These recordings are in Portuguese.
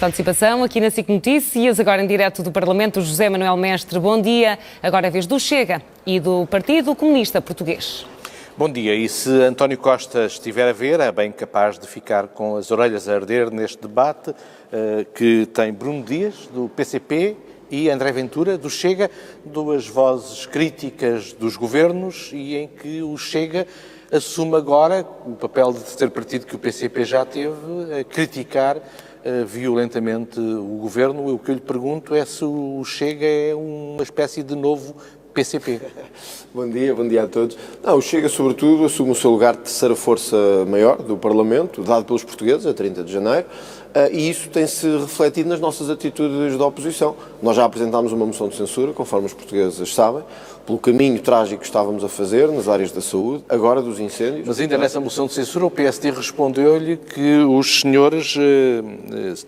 Participação aqui na SIC Notícias, agora em direto do Parlamento, José Manuel Mestre, bom dia. Agora é vez do Chega e do Partido Comunista Português. Bom dia, e se António Costa estiver a ver, é bem capaz de ficar com as orelhas a arder neste debate que tem Bruno Dias, do PCP, e André Ventura, do Chega, duas vozes críticas dos governos e em que o Chega assume agora o papel de terceiro partido que o PCP já teve, a criticar violentamente o governo. O que eu lhe pergunto é se o Chega é uma espécie de novo PCP. Bom dia a todos. Não, o Chega, sobretudo, assume o seu lugar de terceira força maior do Parlamento, dado pelos portugueses, a 30 de janeiro, e isso tem-se refletido nas nossas atitudes da oposição. Nós já apresentámos uma moção de censura, conforme os portugueses sabem, pelo caminho trágico que estávamos a fazer nas áreas da saúde, agora dos incêndios. Mas ainda nessa moção de censura o PSD respondeu-lhe que os senhores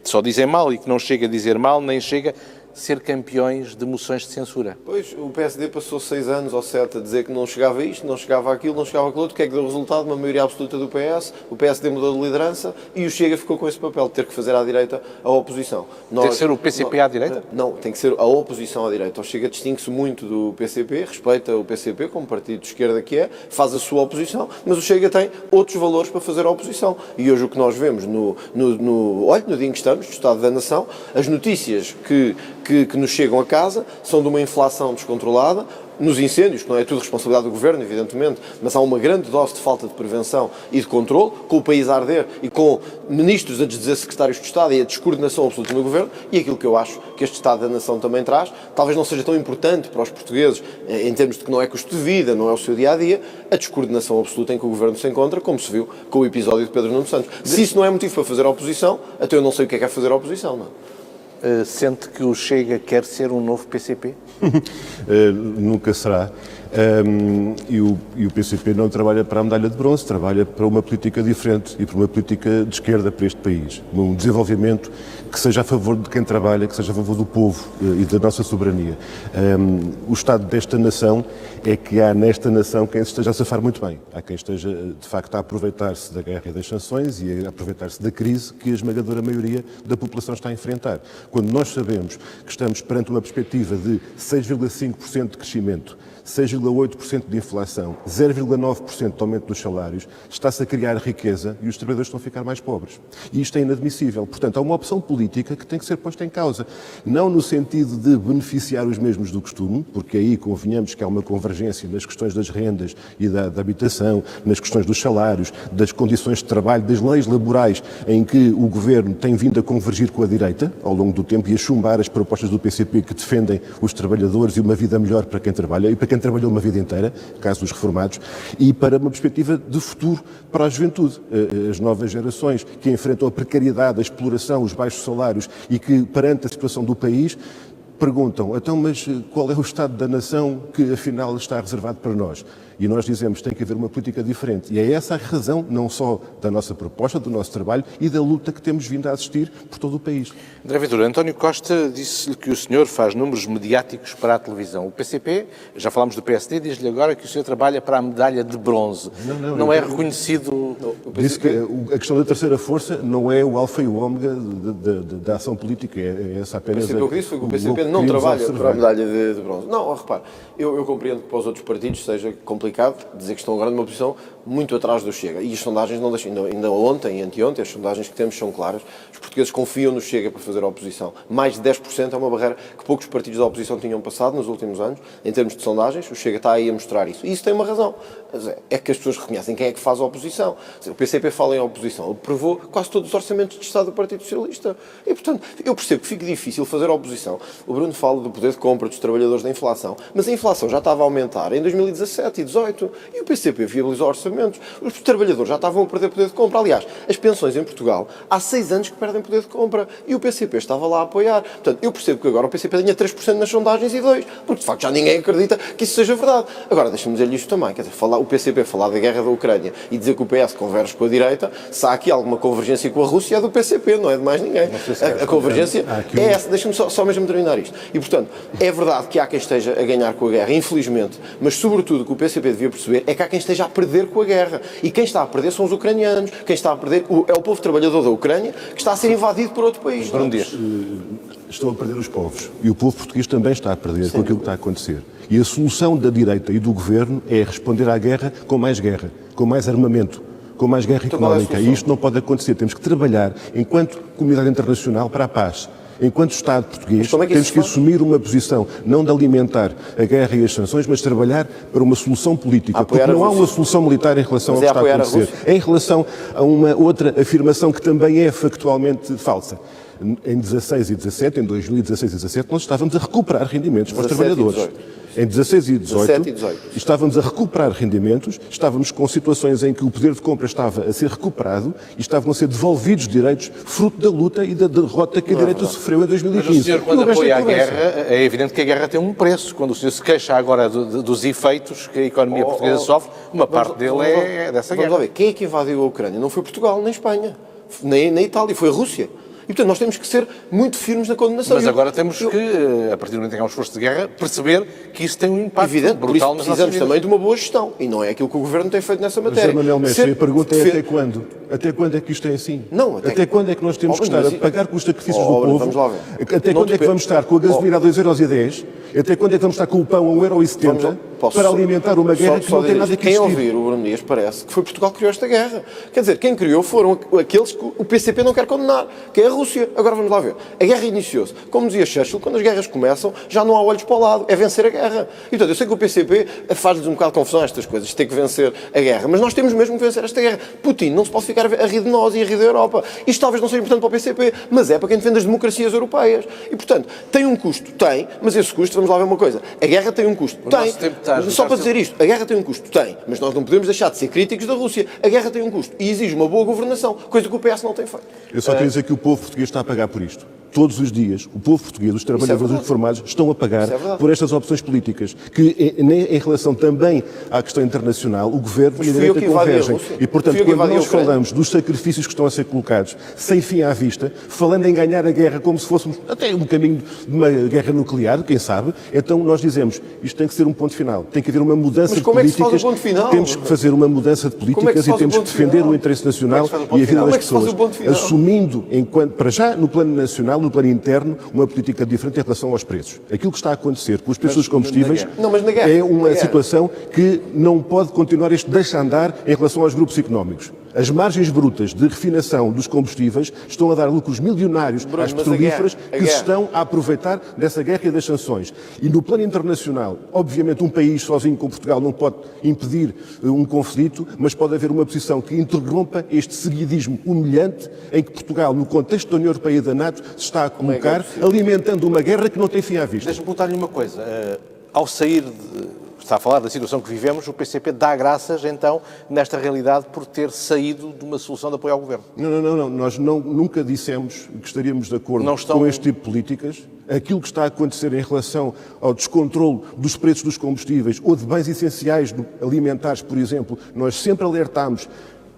só dizem mal e que não chega a dizer mal, nem chega a ser campeões de moções de censura. Pois, o PSD passou 6 anos ou 7 a dizer que não chegava a isto, não chegava àquilo, não chegava àquilo outro. O que é que deu o resultado? Uma maioria absoluta do PS, o PSD mudou de liderança e o Chega ficou com esse papel de ter que fazer à direita a oposição. Tem que ser o PCP à direita? Não, tem que ser a oposição à direita. O Chega distingue-se muito do PCP, respeita o PCP como partido de esquerda que é, faz a sua oposição, mas o Chega tem outros valores para fazer a oposição. E hoje o que nós vemos no dia em que estamos, do Estado da Nação, as notícias que nos chegam a casa são de uma inflação descontrolada, nos incêndios, que não é tudo responsabilidade do Governo, evidentemente, mas há uma grande dose de falta de prevenção e de controle, com o país a arder e com ministros a dizer secretários de Estado e a descoordenação absoluta no Governo, e aquilo que eu acho que este Estado da Nação também traz, talvez não seja tão importante para os portugueses, em termos de que não é custo de vida, não é o seu dia-a-dia, a descoordenação absoluta em que o Governo se encontra, como se viu com o episódio de Pedro Nuno Santos. Se isso não é motivo para fazer a oposição, até eu não sei o que é fazer a oposição, não é? Sente que o Chega quer ser um novo PCP? Nunca será. E o PCP não trabalha para a medalha de bronze, trabalha para uma política diferente e para uma política de esquerda para este país. Um desenvolvimento que seja a favor de quem trabalha, que seja a favor do povo e da nossa soberania. O estado desta nação é que há nesta nação quem se esteja a safar muito bem. Há quem esteja, de facto, a aproveitar-se da guerra e das sanções e a aproveitar-se da crise que a esmagadora maioria da população está a enfrentar. Quando nós sabemos que estamos perante uma perspectiva de 6,5% de crescimento, 6,8% de inflação, 0,9% de aumento dos salários, está-se a criar riqueza e os trabalhadores estão a ficar mais pobres. E isto é inadmissível. Portanto, há uma opção política que tem que ser posta em causa. Não no sentido de beneficiar os mesmos do costume, porque aí convenhamos que há uma convergência nas questões das rendas e da habitação, nas questões dos salários, das condições de trabalho, das leis laborais, em que o Governo tem vindo a convergir com a direita ao longo do tempo e a chumbar as propostas do PCP que defendem os trabalhadores e uma vida melhor para quem trabalha e para quem trabalhou uma vida inteira, caso dos reformados, e para uma perspectiva de futuro para a juventude. As novas gerações que enfrentam a precariedade, a exploração, os baixos salários e que, perante a situação do país, perguntam, então, mas qual é o estado da nação que afinal está reservado para nós? E nós dizemos que tem que haver uma política diferente. E é essa a razão, não só da nossa proposta, do nosso trabalho e da luta que temos vindo a assistir por todo o país. André Ventura, António Costa disse-lhe que o senhor faz números mediáticos para a televisão. O PCP, já falámos do PSD, diz-lhe agora que o senhor trabalha para a medalha de bronze. Não é reconhecido... Disse que a questão da terceira força não é o alfa e o ômega da ação política, é essa apenas... O que disse foi que o PCP não trabalha para a medalha de bronze. Não, repare, eu compreendo que para os outros partidos seja complicado dizer que estão agora numa posição muito atrás do Chega. E as sondagens não deixam, ainda ontem e anteontem, as sondagens que temos são claras. Os portugueses confiam no Chega para fazer a oposição. Mais de 10% é uma barreira que poucos partidos da oposição tinham passado nos últimos anos, em termos de sondagens. O Chega está aí a mostrar isso. E isso tem uma razão. É que as pessoas reconhecem quem é que faz a oposição. O PCP fala em oposição. Ele provou quase todos os orçamentos de Estado do Partido Socialista. E, portanto, eu percebo que fica difícil fazer a oposição. O Bruno fala do poder de compra dos trabalhadores da inflação. Mas a inflação já estava a aumentar em 2017 e 2018. E o PCP viabilizou orçamentos. Os trabalhadores já estavam a perder poder de compra. Aliás, as pensões em Portugal há 6 anos que perdem poder de compra. E o PCP estava lá a apoiar. Portanto, eu percebo que agora o PCP tenha 3% nas sondagens e 2%. Porque, de facto, já ninguém acredita que isso seja verdade. Agora, deixa-me dizer-lhe isto também. Quer dizer, o PCP falar da guerra da Ucrânia e dizer que o PS converge com a direita, se há aqui alguma convergência com a Rússia, é do PCP, não é de mais ninguém. A convergência é essa. Deixa-me só mesmo terminar isto. isto. E, portanto, é verdade que há quem esteja a ganhar com a guerra, infelizmente, mas, sobretudo, o que o PCP devia perceber é que há quem esteja a perder com a guerra. E quem está a perder são os ucranianos. Quem está a perder é o povo trabalhador da Ucrânia que está a ser invadido por outro país. Bruno Dias. Estão a perder os povos. E o povo português também está a perder com aquilo que está a acontecer. E a solução da direita e do governo é responder à guerra, com mais armamento, com mais guerra económica. E isto não pode acontecer. Temos que trabalhar, enquanto comunidade internacional, para a paz. Enquanto Estado português, temos que assumir uma posição, não de alimentar a guerra e as sanções, mas trabalhar para uma solução política. Porque não há uma solução militar em relação ao que está a acontecer. Em relação a uma outra afirmação que também é factualmente falsa. Em 16 e 17, em 2016 e 17, nós estávamos a recuperar rendimentos para os trabalhadores. Em 16 e 18, estávamos a recuperar rendimentos, estávamos com situações em que o poder de compra estava a ser recuperado e estavam a ser devolvidos direitos fruto da luta e da derrota que a direita sofreu em 2015. Mas o senhor, quando apoia a guerra, é evidente que a guerra tem um preço. Quando o senhor se queixa agora dos efeitos que a economia portuguesa sofre, uma parte dele é dessa guerra. Vamos lá ver, quem é que invadiu a Ucrânia? Não foi Portugal, nem Espanha, nem Itália, foi a Rússia. E, portanto, nós temos que ser muito firmes na condenação. Mas agora temos que, a partir do momento em que há um esforço de guerra, perceber que isso tem um impacto evidente, brutal por isso precisamos também de uma boa gestão. E não é aquilo que o Governo tem feito nessa matéria. José Manuel Mestre, a pergunta é até quando? Até quando é que isto é assim? Não, até quando é que nós temos que estar a pagar com os sacrifícios do povo? Vamos lá ver. Até quando é que vamos estar com a gasolina a 2,10 €? Até quando é que vamos estar com o pão a 1,70 € para alimentar uma guerra que não tem nada que existir? Quem ouvir o Bruno Dias parece que foi Portugal que criou esta guerra. Quer dizer, quem criou foram aqueles que o PCP não quer condenar, que é a Rússia. Agora vamos lá ver. A guerra iniciou-se. Como dizia Churchill, quando as guerras começam, já não há olhos para o lado. É vencer a guerra. E, portanto, eu sei que o PCP faz-lhes um bocado de confusão estas coisas. Tem que vencer a guerra. Mas nós temos mesmo que vencer esta guerra. Putin não se pode ficar a rir de nós e a rir da Europa. Isto talvez não seja importante para o PCP, mas é para quem defende as democracias europeias. E, portanto, tem um custo? Tem. Mas esse custo, vamos lá ver uma coisa. A guerra tem um custo? Tem. Só para dizer isto. A guerra tem um custo? Tem. Mas nós não podemos deixar de ser críticos da Rússia. A guerra tem um custo. E exige uma boa governação. Coisa que o PS não tem feito. Eu só queria dizer que o povo português está a pagar por isto. Todos os dias, o povo português, os trabalhadores, os reformados, estão a pagar por estas opções políticas, que em relação também à questão internacional, o Governo e a direita convergem. E, portanto, quando nós falamos dos sacrifícios que estão a ser colocados, sem fim à vista, falando em ganhar a guerra como se fôssemos até um caminho de uma guerra nuclear, quem sabe, então nós dizemos, isto tem que ser um ponto final. Tem que haver uma mudança de políticas. Temos que fazer uma mudança de políticas e temos que defender o interesse nacional e a vida das pessoas, assumindo, para já, no plano nacional, no plano interno, uma política diferente em relação aos preços. Aquilo que está a acontecer com os preços dos combustíveis é uma situação que não pode continuar este deixa-andar em relação aos grupos económicos. As margens brutas de refinação dos combustíveis estão a dar lucros milionários às petrolíferas que se estão a aproveitar dessa guerra e das sanções. E no plano internacional, obviamente um país sozinho como Portugal não pode impedir um conflito, mas pode haver uma posição que interrompa este seguidismo humilhante em que Portugal, no contexto da União Europeia e da NATO, se está a colocar, alimentando uma guerra que não tem fim à vista. Deixa-me perguntar-lhe uma coisa. Ao sair está a falar da situação que vivemos, o PCP dá graças, então, nesta realidade, por ter saído de uma solução de apoio ao Governo. Não. Nós nunca dissemos que estaríamos de acordo com este tipo de políticas. Aquilo que está a acontecer em relação ao descontrole dos preços dos combustíveis ou de bens essenciais alimentares, por exemplo, nós sempre alertámos.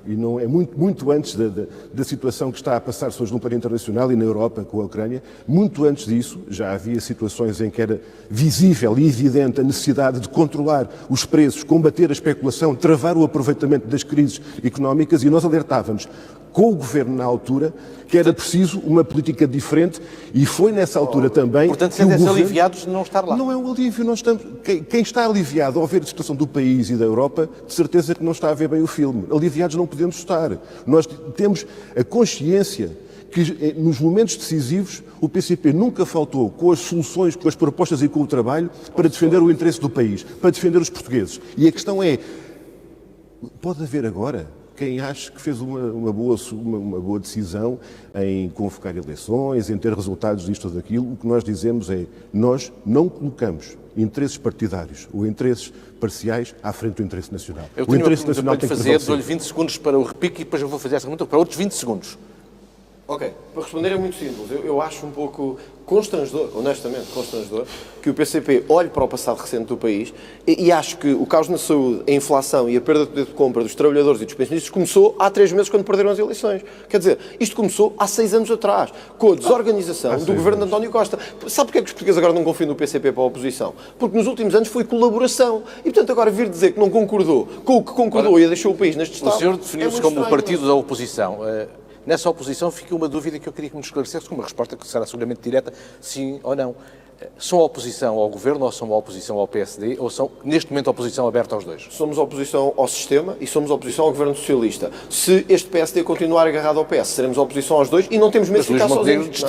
E não é muito antes da situação que está a passar-se hoje no plano internacional e na Europa com a Ucrânia, muito antes disso já havia situações em que era visível e evidente a necessidade de controlar os preços, combater a especulação, travar o aproveitamento das crises económicas e nós alertávamos com o Governo na altura que era preciso uma política diferente e foi nessa altura também... Portanto, sentem-se aliviados de não estar lá. Não é um alívio, nós estamos... Quem está aliviado ao ver a situação do país e da Europa, de certeza que não está a ver bem o filme. Aliviados não podemos estar. Nós temos a consciência que nos momentos decisivos o PCP nunca faltou com as soluções, com as propostas e com o trabalho para defender o interesse do país, para defender os portugueses. E a questão é, pode haver agora quem acha que fez uma boa decisão em convocar eleições, em ter resultados disto ou daquilo. O que nós dizemos é, nós não colocamos interesses partidários ou interesses parciais à frente do interesse nacional. O interesse nacional tem que fazer, dou-lhe 20 segundos para o repique e depois eu vou fazer essa pergunta para outros 20 segundos. Ok, para responder é muito simples. Eu acho um pouco constrangedor, honestamente constrangedor, que o PCP olhe para o passado recente do país e acho que o caos na saúde, a inflação e a perda de poder de compra dos trabalhadores e dos pensionistas começou há 3 meses quando perderam as eleições. Quer dizer, isto começou há 6 anos atrás, com a desorganização do governo de António Costa. Sabe porquê que os portugueses agora não confiam no PCP para a oposição? Porque nos últimos anos foi colaboração. E portanto agora vir dizer que não concordou com o que concordou e deixou o país neste estado... O senhor definiu-se como o partido da oposição. Nessa oposição fica uma dúvida que eu queria que me esclarecesse, com uma resposta que será seguramente direta, sim ou não. São oposição ao governo ou são oposição ao PSD ou são, neste momento, oposição aberta aos dois? Somos oposição ao sistema e somos oposição ao governo socialista. Se este PSD continuar agarrado ao PS, seremos oposição aos dois e não temos medo de ficar sozinhos.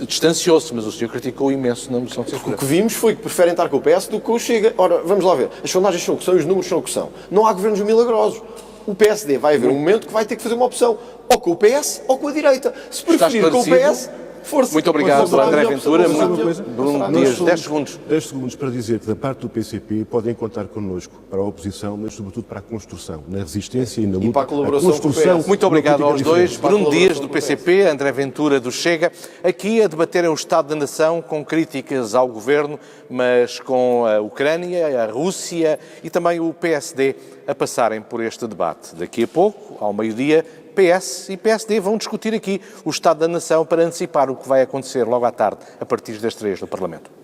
Distanciou-se, mas o senhor criticou imenso na moção de censura. O que vimos foi que preferem estar com o PS do que com o Chega. Ora, vamos lá ver. As sondagens são o que são e os números são o que são. Não há governos milagrosos. O PSD vai haver um momento que vai ter que fazer uma opção, ou com o PS ou com a direita. Se preferir com o PS, força. Muito obrigado, André Ventura. Bruno Dias, 10 segundos. 10 segundos para dizer que da parte do PCP podem contar connosco para a oposição, mas sobretudo para a construção, na resistência e na luta. E para a colaboração com o PS. Muito obrigado aos dois. Bruno Dias, do PCP, André Ventura, do Chega, aqui a debaterem o Estado da Nação com críticas ao Governo, mas com a Ucrânia, a Rússia e também o PSD a passarem por este debate. Daqui a pouco, ao meio-dia, PS e PSD vão discutir aqui o Estado da Nação para antecipar o que vai acontecer logo à tarde, a partir das 3 no Parlamento.